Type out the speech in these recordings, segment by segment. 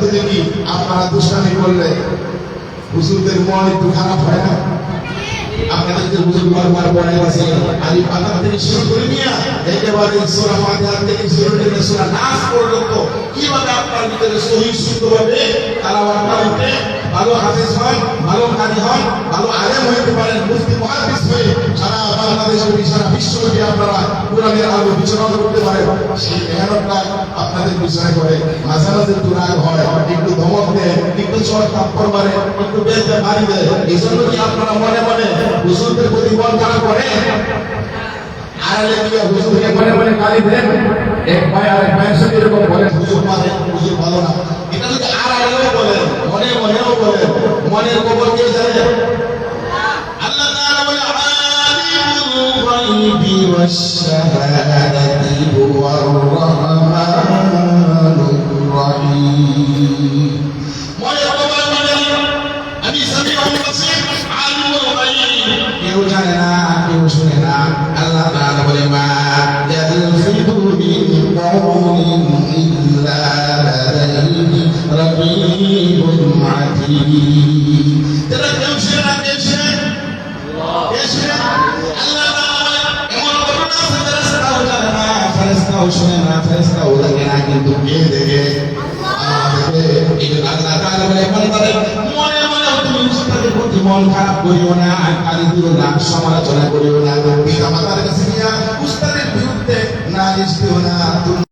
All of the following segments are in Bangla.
তো দেখি আপনারা দুষ্টামি করলে হুজুরদের মন একটু খারাপ হয় না? আপনাদের হুজুর বারবার পড়াই আছে আলী পাতা থেকে শুরু করে নিয়ে একেবারে সূরা ফাতিহা থেকে শুরু করে সূরা নাস পর্যন্ত কিভাবে আপনার ভিতরে সহি শুদ্ধভাবে তেলাওয়াতটা উঠে ভালো হাফেজ হন, ভালো কারি হন, ভালো আলেম হইতে পারেন, মুফতি মুহাদ্দিস হয়ে সারা বাংলাদেশের সারা বিশ্বব্যাপী আপনারা কোরআনের আলো বিচরণ করতে পারেন। সেই মেহনতটা আপনাদের বিষয় করে মাঝে মাঝে একটু রাগ হয়, একটু ধমক দেয়, একটু চড় থাপ্পড় মারে, একটু বেঁধে মারি দেয়। এই জন্য কি আপনারা মনে মনে হুজুরদের প্রতি মন খারাপ করে? আড়ালে গিয়ে হুজুরকে মনে মনে গালি দেন, এক ভাই আর এক ভাইয়ের সাথে এরকম বলে হুজুর মারে, হুজুর ভালো না। এটা যদি আড়ালেও বলেন, মনে মনেও বলেন, মনের খবর কে জানে? আল্লাহ তাআলা বলে আলিমুল গায়বি ওয়াশ শাহাদাতি হুয়ার রহমানুর রহিম। মনের খবর বলেন আমি সামিউল বাসীর আলিমুল গায়ব। কেউ জানে না, কেউ শুনে না। আল্লাহ তাআলা বলে মা ইয়ালফিযু মিন কাওলিন ইল্লা লাদাইহি রাকীবুন আতীদ। তারা কেউ শুনে না, কেউ শুনে আল্লাহ। কে শুনে? আল্লাহ তাআলা এমন ঘটনা আছে ফেরেশতাও জানে না, ফেরেশতাও শুনে না, ফেরেশতাও দেখে না, কিন্তু কে দেখে? আল্লাহ দেখে। এই জন্য আল্লাহ তাআলা বলে বান্দাদের মনে মনে তুমি উস্তাদের প্রতি মন খারাপ করিও না, গালি দিও না, সমালোচনা করিও না, পিতা মাতার কাছে গিয়া উস্তাদের বিরুদ্ধে নালিশ দিও না। তুমি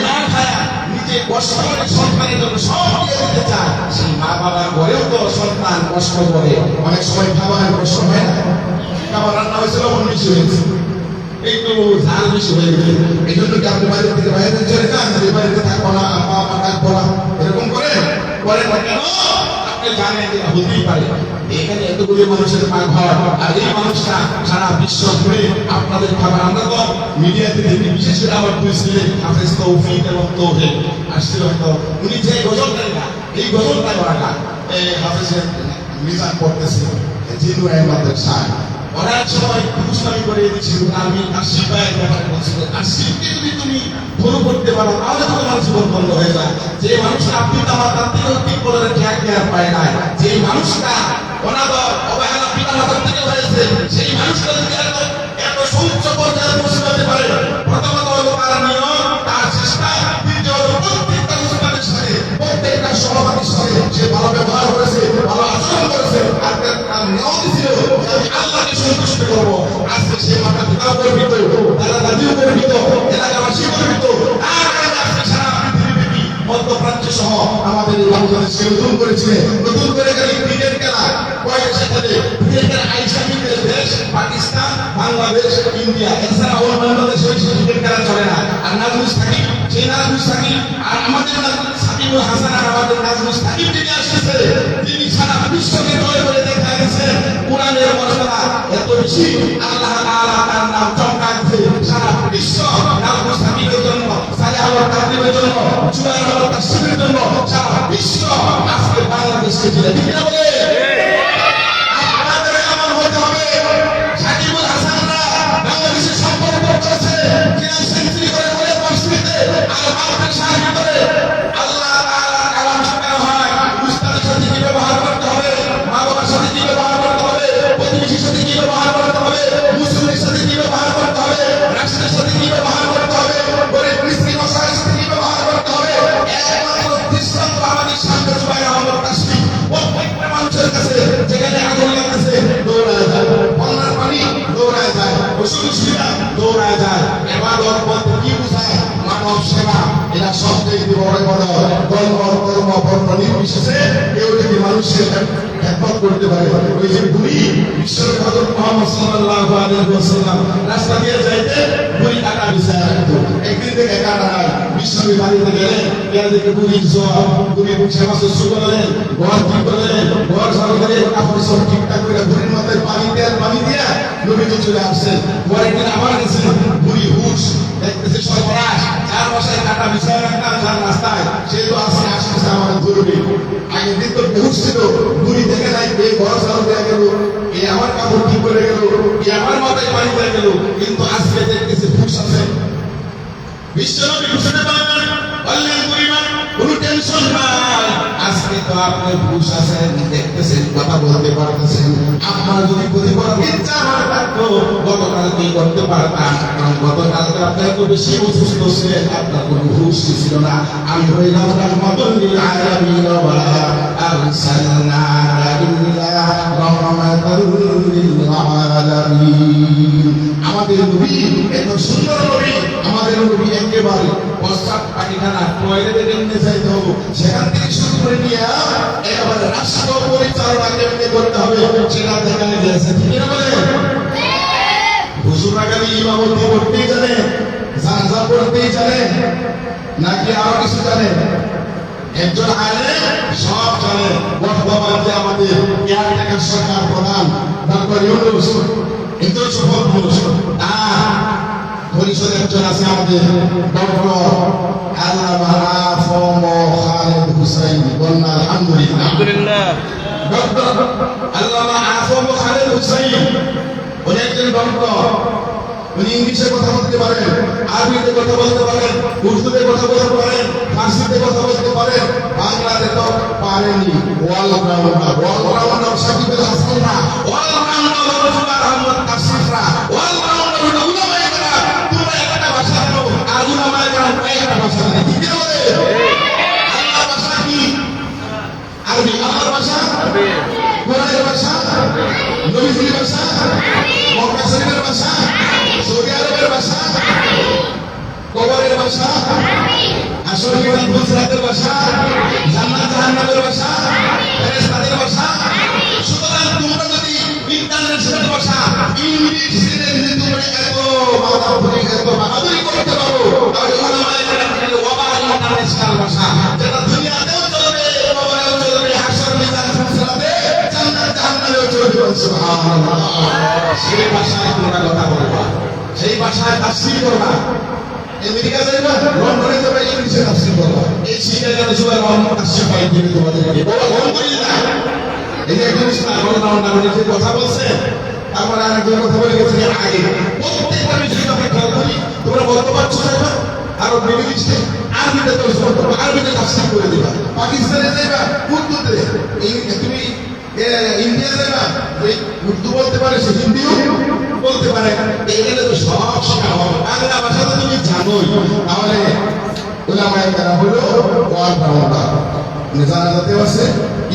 না খায়া নিজে কষ্ট করে সন্তানের জন্য সব দিয়ে দিতে চায়, সেই মা বাবার ঘরেও তো সন্তান কষ্ট করে। অনেক সময় খাবারের কষ্ট হয় না, খাবার রান্না হয়েছিল অন্য বেশি হয়েছে, একটু ঝাল বেশি হয়ে গেছে, এই জন্য কি আপনি বাড়ি থেকে বাইরে চলে যান, যে বাড়িতে থাকবো না, মা মা ডাকবো না, এরকম করে করেন না কেন? আপনি জানেন যে হতেই পারে এখানে এতগুলি মানুষের পাক ঘর, আর এই মানুষটা সারা বিশ্ব ঘুরে আপনাদের খাবার। আমরা তো মিডিয়াতে দেখি, বিশেষ করে আমার দুই ছেলে হাফেজ তৌফিক এবং তৌহিদ আসছিল, হয়তো উনি যে গজলটা না, এই গজলটা ওরা গান হাফেজের মিজান পড়তেছিল জিনু আহমদের সাহেব। ওরা এক সময় দুষ্টামি করে দিচ্ছিল, আমি আশিক ভাইয়ের ব্যাপারে বলছিল, আশিককে যদি তুমি ফলো করতে পারো তাহলে তো তোমার জীবন বন্ধ হয়ে যায়। যে মানুষটা আপনি আমার তার থেকেও ঠিক করে ট্র্যাক দেওয়ার পায় না, যে মানুষটা অনাদর অবহেলা পিতা মাতার থেকে হয়েছে, সেই মানুষটা যদি এত এত সৌচ্চ পর্যায়ে পৌঁছাতে পারে, প্রথমত হলো তার নিয়ম, তার চেষ্টা, দ্বিতীয় হলো প্রত্যেকটা মুসলমানের সাথে, প্রত্যেকটা সহপাঠীর সাথে সে ভালো ব্যবহার করেছে, ভালো আচরণ করেছে, আর তার নিয়ম ছিল আমি আল্লাহকে সন্তুষ্ট করবো। আজকে সে মাতা পিতাও গর্বিত, দাদা দাদিও গর্বিত, এলাকাবাসী গর্বিত, আর আজকে সারা পৃথিবীব্যাপী মধ্যপ্রাচ্য সহ আমাদের এই বাংলাদেশকে নতুন করেছিলেন। নতুন করে গেলে ক্রিকেট খেলা কয়েকটা খেলে, ক্রিকেটের আইসিসির দেশ পাকিস্তান, বাংলাদেশ, ইন্ডিয়া, এছাড়া অন্য বাংলাদেশে ক্রিকেট খেলা চলে না। আর নাজমুল সাকিব, সেই নাজমুল সাকিব আর আমাদের সাকিবুল হাসান আর আমাদের নাজমুল সাকিব যিনি আসছে, তিনি সারা বিশ্বকে জয় করে দেখা গেছে কোরআনের মর্যাদা এত বেশি, আল্লাহ তাআলা তার নাম চমকাচ্ছে সারা বিশ্ব। নাজমুল সাকিবের জন্য, সালেহার তাকরিমের জন্য, জুয়ার তাসবিহের জন্য সারা বিশ্ব আজকে বাংলাদেশকে জিতে দিতে বলে। আপনাদের এমন হতে হবে, সাকিবুল হাসানরা বাংলাদেশের সম্পর্ক করেছে কিনা সেঞ্চুরি করে বলে পরিস্থিতিতে আর ভারতের সাহায্য করে। আল্লাহ তাআলার কালাম শেখানো হয়, উস্তাদের সাথে কি ব্যবহার করতে হবে, মা বাবার সাথে কি ব্যবহার করতে হবে, প্রতিবেশীর সাথে কি ব্যবহার করতে হবে, মুসলিমের সাথে কি ব্যবহার করতে হবে, রাষ্ট্রের সাথে কি ব্যবহার করতে হবে, গরিব মিসকিন অসহায়ের সাথে কি ব্যবহার করতে হবে। একমাত্র দৃষ্টান্ত আমাদের সামনে জুবাইর আহমদ তাসবিহ। প্রত্যেকটা মানুষের কাছে যেখানে আগুন লাগতেছে দৌড়ায় যায়, বন্যার পানি দৌড়ায় যায়, অসুখ সুবিধা দৌড়ায় যায়। ইবাদত বলতে কি বোঝায়? মানব সেবা। এরা সবচেয়ে বড় বড় ধর্ম কর্ম বর্ণ নির্বিশেষে কেউ যদি মানুষের খেদমত করতে পারে। ওই যে বুড়ি বিশ্বনবী হযরত মুহাম্মদ সাল্লাল্লাহু আলাইহি ওয়াসাল্লাম রাস্তা দিয়ে যাইতে বুড়ি কাটা বিছায় রাখতো। একদিন থেকে কাটা নাই, বিশ্বনবী বাড়িতে গেলেন, গিয়ে দেখে বুড়ির জ্বর, বুড়ি সেবা শুশ্রূষ করলেন, ঘর ঠিক করলেন, ঘর ঝাড়ু করে কাপড় সব ঠিকঠাক করে বুড়ির মাথায় পানি দিয়ে নবীজি চলে আসছেন। পরের দিন আবার গেছেন, বুড়ি হুশ দেখতেছে সর্বনাশ, যার বাসায় কাটা বিছায় রাখতাম যার রাস্তায়, সে তো আসছে আসতেছে আমাদের ধরবে। আগের দিন তো হুশ ছিল, বুড়ি দেখে নাই, এ ঘর ঝাড়ু দেওয়া গেল, এ আমার কাপড় ঠিক করে গেল, এ আমার মাথায় পানি দিয়ে গেল, কিন্তু আজকে দেখতেছে হুশ আছে। বিশ্বনবী বুঝতে পারলেন, বললেন বুড়িমা কোনো টেনশন নাই, তো আপনি পুরুষ আছেন, দেখতেছেন, কথা বলতে পারতেছেন। আপনার যদি প্রতি কোনো ইচ্ছা মনে থাকতো গতকাল কি করতে পারতাম, কারণ গতকালকে আপনি এত বেশি অসুস্থ ছিলেন, আপনার কোনো হুঁশ ছিল না। আমি হইলাম রাহমাতুল লিল আলামিন ওয়া আরসালনাকা ইল্লা রাহমাতাল লিল আলামিন। আমাদের নবী এত সুন্দর নবী, আমাদের নবী একেবারে প্রস্তাব পায়খানা টয়লেটে কেমনে যাইতে হবে সেখান থেকে শুরু করে নিয়ে একেবারে রাষ্ট্র পরিচালনা কেমনে করতে হবে সেটা দেখানো গিয়েছে। ঠিক না বলে? হুজুর আগামী ইমামতি করতেই জানে, জানাজা পড়তেই জানে, নাকি আরো কিছু জানে? একজন আলেম সব জানে। বর্তমান যে আমাদের কেয়ারটেকার সরকার প্রধান ডক্টর ইউনূস, একজন সফল পুরুষ, তার পরিষদের একজন আছে আমাদের ডক্টর আল্লামা আফম খালেদ হুসাইন। বলুন আলহামদুলিল্লাহ। ডক্টর আল্লামা আফম খালেদ হুসাইন উনি একজন ডক্টর। উনি ইংলিশে কথা বলতে পারেন, আরবিতে কথা বলতে পারেন, উর্দুতে কথা বলতে পারেন, ফার্সিতে কথা বলতে পারেন, বাংলাতে তো পারেনি। অলরাউন্ডার, অলরাউন্ডার সাকিব আল হাসান না, অলরাউন্ডার রফিকুর আহমদ কাশিফরা, অলরাউন্ডার উলামায়ে কেরাম। তোমরা একটা ভাষা জানো আর উলামায়ে কেরাম একটা ভাষা জানে। ঠিক না বলে? আল্লাহর ভাষা কি? আরবি। আল্লাহর ভাষা আরবি। কোরআনের ভাষা আরবি। নবীজির ভাষা আরবি। মক্কা শরীফের ভাষা আরবি। সৌদি আরবের ভাষা আরবি। কবরের ভাষা আরবি। আসল জীবন ফুলসরাতের ভাষা আরবি। জান্নাত জাহান্নামের ভাষা আরবি। ফেরেশতাদের ভাষা আরবি। সুতরাং তোমরা যদি ইন্টারন্যাশনাল ভাষা ইংলিশে তোমরা এত বাহাদুরি করতে পারো, তাহলে উলামায়ে কেরামের ওয়াবা ইন্টারন্যাশনাল ভাষা যেটা দুনিয়াতেও চলবে, কবরেও চলবে, হাসর মিজান ফুলসরাতে জান্নাত জাহান্নামেও চলবে। সুবহানাল্লাহ। সেই ভাষায় তোমরা কথা বলবা, সেই ভাষায় তাফসীর করবা। আমেরিকা যাইবা, লন্ডনে যাইবা, ইংলিশে তাফসীর করবা। এই শিক্ষা যেন সবাই মোহাম্মদ তাফসীর পাই দিবে তোমাদেরকে। বলা ভুল করি না। এই যে একজন অলরাউন্ডার উনি যে কথা বলছে, তারপরে আরেকজন কথা বলে গেছে এর আগে। প্রত্যেকটা বিষয় আমরা খেয়াল করি। তোমরা বলতে পারছো যাইবা, আরো মিডল ইস্টে আরবিতে তর্জমা করবা, আরবিতে তাফসীর করে দিবা। পাকিস্তানে যাইবা, উর্দুতে। তুমি ইন্ডিয়া যাইবা, উর্দু বলতে পারে, সে হিন্দিও বলতে পারে। এখানে তো সব শেখা হবে। বাংলা ভাষা তো তুমি জানোই। তাহলে উলামায়ে কেরাম হলো অলরাউন্ডার। জানাজাতেও আছে,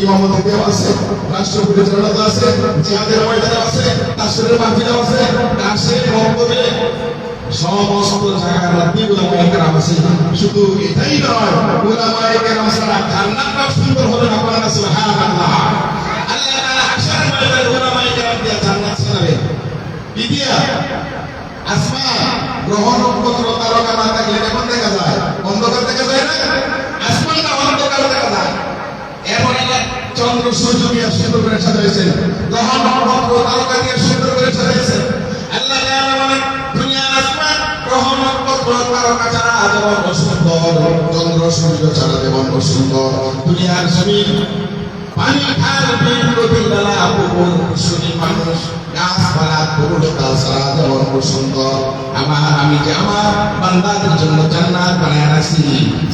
ইমামতিতেও আছে, রাষ্ট্র পরিচালনাতেও আছে, জিহাদের ময়দানেও আছে, তাফসীরের মাহফিলেও আছে, ক্লাসে, মক্তবে, সমস্ত জায়গার মধ্যে উলামায়ে কেরাম আছে। শুধু এটাই নয়, উলামায়ে কেরাম ছাড়া জান্নাতটাও সুন্দর হবে না। বলেন সুবহানাল্লাহ। আল্লাহ তাআলা হাসরের ময়দানে উলামায়ে কেরাম দিয়ে জান্নাত ছাড়বে। দ্বিতীয় আসমান, গ্রহ, নক্ষত্র, তারকা না থাকলে কেমন দেখা যায়? অন্ধকার দেখা যায় না? আসমানটা অন্ধকার দেখা যায়। এমন চন্দ্র সূর্য দিয়ে সুন্দর করে সাজাইছেন, গ্রহ, নক্ষত্র, তারকা দিয়ে সুন্দর করে সাজাইছেন। আল্লাহ তাআলা বলেন দুনিয়ার আসমান, গ্রহ, নক্ষত্র, তারকা ছাড়া যেমন অসুন্দর, চন্দ্র সূর্য ছাড়া যেমন অসুন্দর, দুনিয়ার জমিন, পানি, খাল, বিল, নদী, নালা, পুকুর, পশুনি, মানুষ, গাছপালা, ফুল, গাছরা যেমন সুন্দর, আমি যে আমার বান্দাদের জন্য জান্নাত বানায় রাখছি,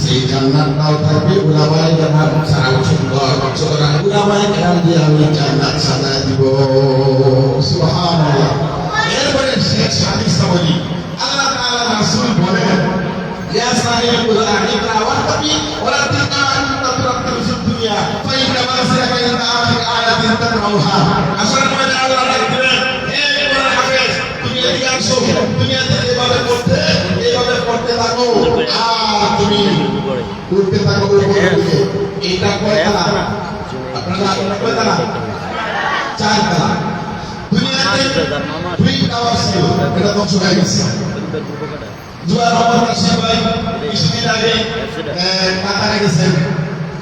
সেই জান্নাতটাও থাকবে উলামায়ে কেরাম ছাড়া সুন্দর। সুতরাং উলামায়ে কেরাম দিয়ে আমি জান্নাত সাজায় দিব। সুবহানাল্লাহ। এরপরে শেষ হাদিসটা বলি। আল্লাহ তাআলা রাসূল বলেন, ইয়া সাহিবুল আকিরা ওয়াতাবি ওয়ালা তিলকা আনতা তুরাক্কাল ফিদ দুনিয়া ফাইন্না মাসিরাকা ইনদা আখির আয়াতিন তাদউহা। আসলে মধ্যে আল্লাহ রাখবেন, হে কোরআন হাফেজ, তুমি এদিকে আসো, দুনিয়াতে এইভাবে করতে থাকো, আর তুমি করতে থাকো উপরে। এটা কয়তলা? আপনারা কয়তলা? 4 তলা। দুনিয়াতে 2 টাওয়ার ছিল, এটা ধ্বংস হয়ে গেছে। জুয়ার রহমান রাশিদ ভাই কিছুদিন আগে কাতারে গেছেন,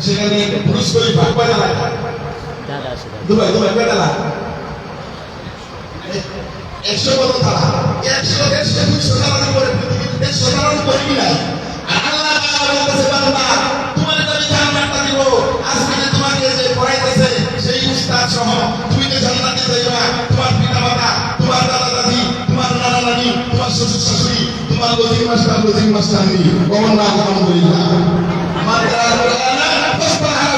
সেখানে বুরুজ খলিফা কয়তলা? দুবাই কয়তলা? 100 কত তালা? 100, 150, 200 তালার উপরে পৃথিবীতে 100 তালার উপরে কি নাই? আর আল্লাহ তাআলা বলতেছে, বান্দা তোমার আমি জান্নাতটা দিব। আজকে তোমাকে যে পড়াইতেছে সেই উস্তাদ সহ তুমি যে জান্নাতে যাইবা, তোমার পিতামাতা, তোমার দাদা দাদি, তোমার নানা নানি, তোমার শ্বশুর শাশুড়ি, তোমার লজিক মাস্টার নি। কমন না? আলহামদুলিল্লাহ। মান তাআলা ফাসতাহা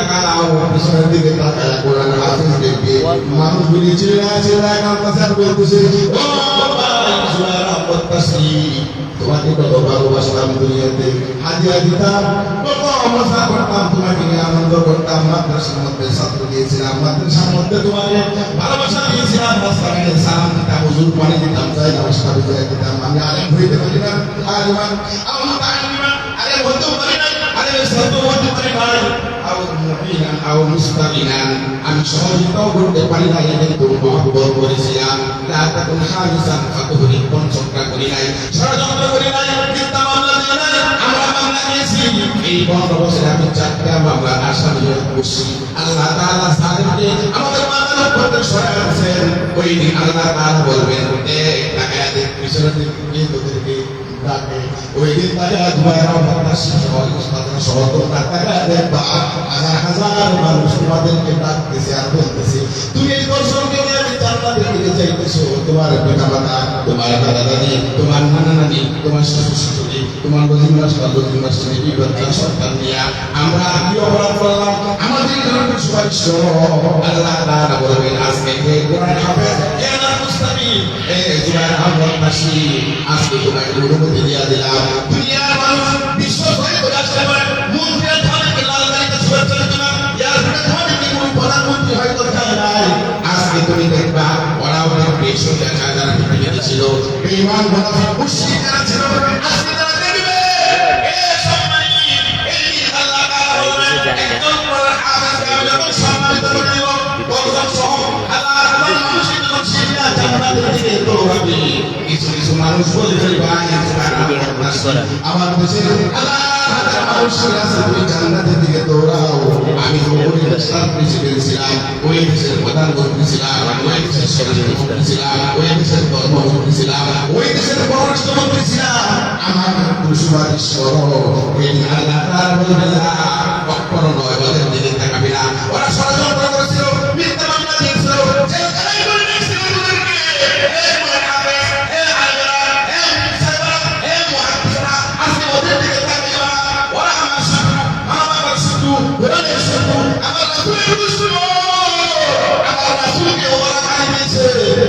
তাকাও পিছনের দিকে তাকায় কোরআন হাফেজ দেখবে মানুষগুলি চিল্লায় কাঁদতেছে আর বলতেছে ও ভাই সুবহানাল্লাহ বলতাছি তোমাকে কত ভালোবাসলাম দুনিয়াতে হাজিরা দিতাম কত মজা করতাম তোমাকে নিয়ে আনন্দ করতাম মাদ্রাসার মধ্যে ছাত্র দিয়েছিলাম মাদ্রাসার মধ্যে তোমাকে ভালোবাসা দিয়েছিলাম রাস্তায় সালাম দিতাম হুজুর পানি দিতাম যাই নমস্কার করে দিতাম আমি আলেম হইতে পারি না আলিমান আরে বলতে পারি না আরে সত্য বলতে পারি ভাই আমি সহযোগিতাও করতে পারি না কিন্তু মহব্বত করেছিলাম কোন খালিসান ফাতুহরি পঞ্চমটা করি নাই ষড়যন্ত্র করি নাই মিথ্যা মামলা দিই নাই আমরা মামলা নিয়েছি এই 15 বছরে আমি 4টা মামলা আসামি হয়ে বসছি আল্লাহ তাআলা সাহেবকে আমাদের মাথার উপর সরায় আছেন ওই দিন আল্লাহ তাআলা বলবেন তাকায়া দেখ পিছনে দিকে তোদেরকে ডাকে ওই দিন তাকায়া দুয়ারা বাতাস সহ তাকায়া দেখবা হাজার মানুষ তোমাদেরকে ডাকতেছে আর বলতেছে তুমি এই দর্শনকে নিয়ে আমি জান্নাতের দিকে যাইতেছো তোমার পিতা মাতা তোমার দাদা দাদি তোমার নানা নানি তোমার শ্বশুর শাশুড়ি তোমার লজিম মাস্টার বিবাচ্চা সন্তান নিয়ে আমরা কি অপরাধ করলাম আমাদের ধর্মের সুপারিশ আল্লাহ তাআলা বলবেন আজকে হে কোরআন হাফেজ হে আল্লাহ মুস্তাকিম হে জুবাইর আহমদ বাসী আজকে তোমাকে অনুমতি দিয়া দিলাম দুনিয়ার মানুষ বিশ্ব ভয় করে আসলে মন্ত্রীর ধর্মকে লাল গাড়িতে শুভেচ্ছা দিত না ইয়ার ধর্মে কি কোনো প্রধানমন্ত্রী হয়তো থাকে নাই আজকে তুমি দেখবা ওরা অনেক বেশি দেখা যারা পৃথিবীতে ছিল বেঈমান মুনাফিক মুশরিক যারা ছিল আজকে তারা দেখবে এ সম্মানী এই আল্লাহ তাআলা বলেন একজন কোরআন হাফেজকে আমি যখন সম্মানিত করে দেব বর্জন সহ হাজার হাজার মানুষের যখন সিরিয়া জান্নাতের দিকে দৌড়াবে কিছু কিছু মানুষ বলবে ভাই আমার দেশে হাজার মানুষ আছে তুমি জান্নাতের দিকে দৌড়াও আমি ওই দেশের প্রেসিডেন্ট ছিলাম ওই দেশের প্রধানমন্ত্রী ছিলাম ওই দেশের সভাপতি ছিলাম ওই দেশের ধর্মমন্ত্রী ছিলাম ওই দেশের পররাষ্ট্রমন্ত্রী ছিলাম আমার সুপারিশ করো এই আল্লাহ তাআলা বলবেন না কখনো নয় ওদের দিকে তাকাবি না ওরা ষড়যন্ত্র করেছিল মিথ্যা মামলা দিয়েছিল জেলখানায় করে রেখেছিল ওদেরকে হে মুহাফেজ হে আলেমরা হে মুফতিরা হে মুহাদ্দিসরা আজকে ওদের দিকে তাকাবি না ওরা আমার শত্রু আমার শত্রু কোরআনের শত্রু আমার রাসূলের দুশমন আমার রাসূলকে ওরা গালি দিয়েছে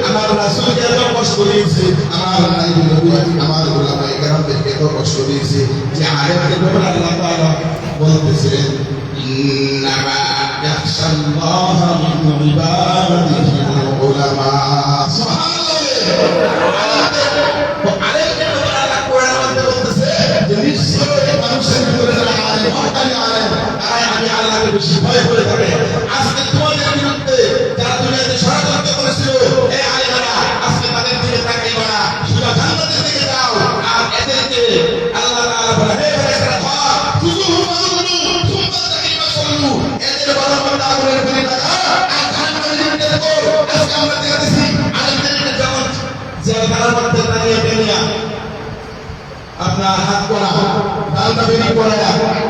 আমার রাসূলকে এত কষ্ট দিয়েছে আমার নাইবি নবী আমার উলামায়ে কেরামদেরকে এত কষ্ট দিয়েছে যে আয়াতের ব্যাপারে আল্লাহ তাআলা বলতেছিলেন ইন্নামা ইয়াখশাল্লাহা মিন ইবাদিহিল উলামা সুবহানাল্লাহ আলেমদের ব্যাপারে আল্লাহ কোরআনের মধ্যে বলতেছে যে নিশ্চয়ই মানুষের ভিতরে যারা আলেম হকানি আলেম তারা আমি আল্লাহকে বেশি ভয় করে থাকে আজকে তোমাদের বিরুদ্ধে যারা দুনিয়াতে ষড়যন্ত্র করেছিল এই আলেমরা আজকে তাদের দিকে তাকাইবা না সোজা জান্নাতের দিকে যাও আর এদেরকে আল্লাহ তাআলা বলে হে ফেরেশতারা খুযুহু ফাযুলু সুম্মা জাহিমা সাল্লু এদের বলবন্দ আগুনের দিকে তাকা আর জাহান্নামের দিকে দেখো আজকে আমরা দেখতেছি আলেমদেরকে যখন জেলখানার মধ্যে দাঁড়িয়ে পেনিয়া আপনার হাত করা ডালটা বেরি করা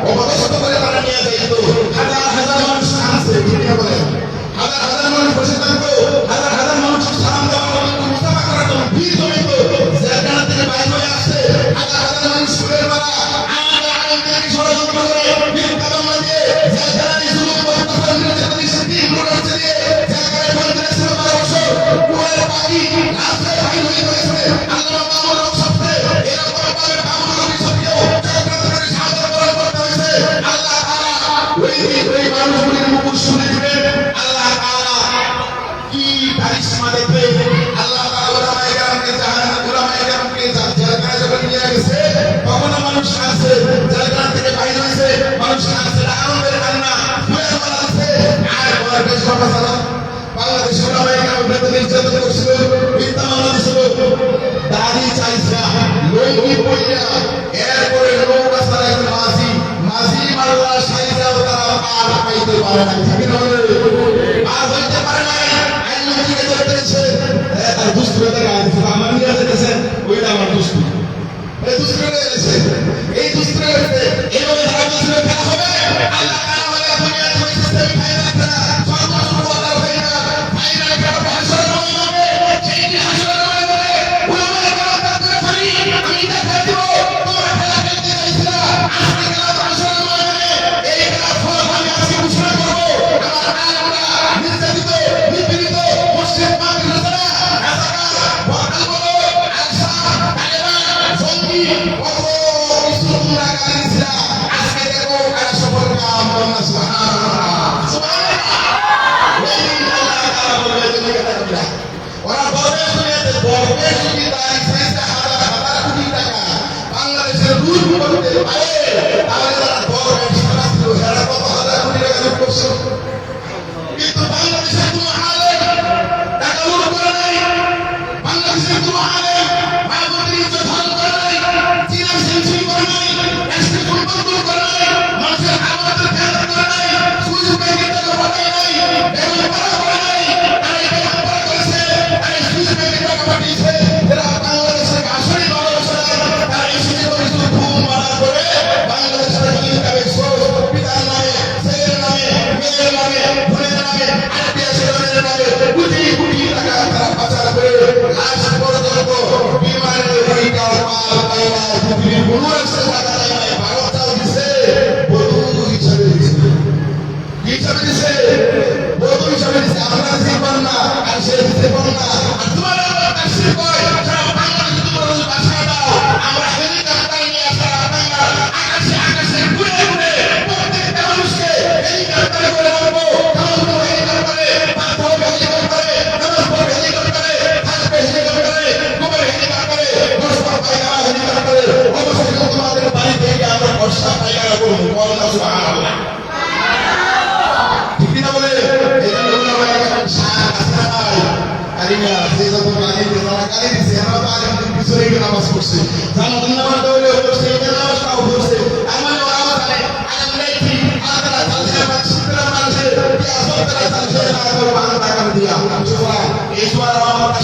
অবদস্ত করে তারা নিয়ে যাইত হাজার হাজার মানুষ আসছে দুনিয়া বলে হাজার হাজার মানুষ বসে থাকতো হাজার হাজার মানুষ সালাম দেওয়ার জন্য মুসাফা করার জন্য ভিড় জমিত জেলখানা থেকে বাইরে হয়ে আসছে হাজার হাজার মানুষ সুরের মারা আলেমদেরকে ষড়যন্ত্র করে মিথ্যা মামলা দিয়ে জেলখানায় জুলুম অত্যাচার নির্যাতনের সাথে ইমরান দিয়ে জেলখানায় বন্ধ ছিল 12 বছর কুয়ের পাখি রাস্তায় বাইরে হয়ে গেছে আল্লাহ মামুল হক সবতে এরকম ভাবে মামুল হক সবকেও জেলখানা থেকে সাহায্য করতে হয়েছে আল্লাহ তাআলা ওই মানুষগুলির মুখ শুনে দিবেন আল্লাহ তাআলা কি কারিশমা দেখবে আল্লাহ তাআলা উলামায়ে কেরামকে জেলখানায় যখন নিয়ে গেছে তখন মানুষ কাঁদছে জেলখানা থেকে বাইরে হয়েছে মানুষ কাঁদছে আনন্দের কান্না ফুলের মালা দিচ্ছে আর বাংলাদেশ সরকার বাংলাদেশ উলামায়ে কেরামকে নির্যাতন করছিল মিথ্যা মামলা দিছিল দাড়ি চাইছে লঙ্গি পরিয়া এরপরে লোক রাস্তায় একজন মাঝি মাল্লা সাইজাও তারা পার পাইতে পারে না ঠিক না পার হইতে পারে না আইন মন্ত্রীকে ধরে পেয়েছে তার দুষ্টুরে দেখা আছে আমার নিয়ে যেতেছে ওইটা আমার দুষ্টু এই দুষ্টুরে এসেছে এই দুষ্টুরে এইভাবে যারা দুষ্টুরে খেলা হবে আল্লাহ তাআলা বলে দুনিয়াতে ওই সিস্টেম ফাইনাল করা সর্বশেষ ওয়াদা হইনা ফাইনাল করা হাসরের ময়দানে সেই দিন হাসরের ময়দানে উলামায়ে কেরাম তাদের ফারি আমি দেখা দিব তোমরা খেলা খেলতে চাইছিলা আজকে খেলা হাসরের ময়দানে এই খেলা ফল আমি আজকে ঘোষণা কত কিছু তোমরা গালি দিছিলা, আজকে দেখো কারা সফল কাম বলনা সুবহানাল্লাহ সুবহানাল্লাহ। ওই দিন আল্লাহ তাআলা বলবে তুমি কথা বললা, ওরা বলবে শুনেতে বলবে যদি তার সাইজটা হাজার হাজার কোটি টাকা বাংলাদেশের লুট করতে পারে, তাহলে তারা বলবে সারা ছিল সারা কত হাজার কোটি টাকা লুট করছে। কিন্তু বাংলাদেশের কোনো আলেম টাকা লুট করে নাই, বাংলাদেশের কোনো আলেম মায়াবতীর ইজ্জত হরণ করে নাই, চীনের সেঞ্চুরি করে নাই, রাষ্ট্রের সম্পদ করে নাই, মানুষের আমাদের খেয়াল করে নাই, সুইচ ব্যাংকের টাকা পাঠায় নাই, বেগুন পাড়া করে নাই, তারা এই বেগুন পাড়া করেছে, তারা এই সুইচ ব্যাংকের টাকা পাঠিয়েছে, যারা বাংলাদেশের আসলে ভালোবাসে না, তারা এই সুযোগ কিছু ঘুম মারা করে বাংলাদেশের ইনকামের সোর্স পিতার নামে, ছেলের নামে, মেয়ের নামে, বোনের নামে, আত্মীয় স্বজনের নামে কোটি কোটি টাকা তারা পাচার করে লাশ পর্যন্ত বিমানে উইটা মাল পাইনা পৃথিবীর কোনো রাষ্ট্রে টাকা দেয় নাই, ভারতটাও দিছে বধূ হিসাবে দিছে। কি হিসাবে দিছে? বধূ হিসাবে দিছে। আপনারা জীবন না আর সে দিতে পারেন না। আর তোমার তার সে কয় সারা বাংলাদেশে তোমরা যদি বাসা দাও, আমরা হেলিকপ্টার নিয়ে সারা বাংলা আকাশে আকাশে ঘুরে ঘুরে প্রত্যেকটা মানুষকে হেলিকপ্টারে করে আনবো। কারণ তো হেলিকপ্টারে পাথর হবে, হেলিকপ্টারে নামাজ পড়বে, হেলিকপ্টারে থাকবে, হেলিকপ্টারে গোবর, হেলিকপ্টারে বর্ষা পায়খানা, হেলিকপ্টারে অবশ্যই তোমাদের বাড়ি থেকে আমরা বর্ষা পায়খানা করবো। বলনা সুবহানাল্লাহ। ঠিক না বলে? এই জন্য ওলামা এখন শান আছে না নাই? কারিনা যে যত গালি দিছে, তারা গালি দিছে, আমরা তো আলেমদের পিছনে গিয়ে নামাজ পড়ছি। জানাতুন নামাজটা হলেও পড়ছে, এটা নামাজটাও পড়ছে। তার মানে ওরাও জানে আলেমরাই ঠিক, আল্লাহ তাআলা চালছে, মানুষের মানুষের কি আসল তারা চালছে না করবো আল্লাহ টাকা দিয়া। সুবহান এই সুবহান আমার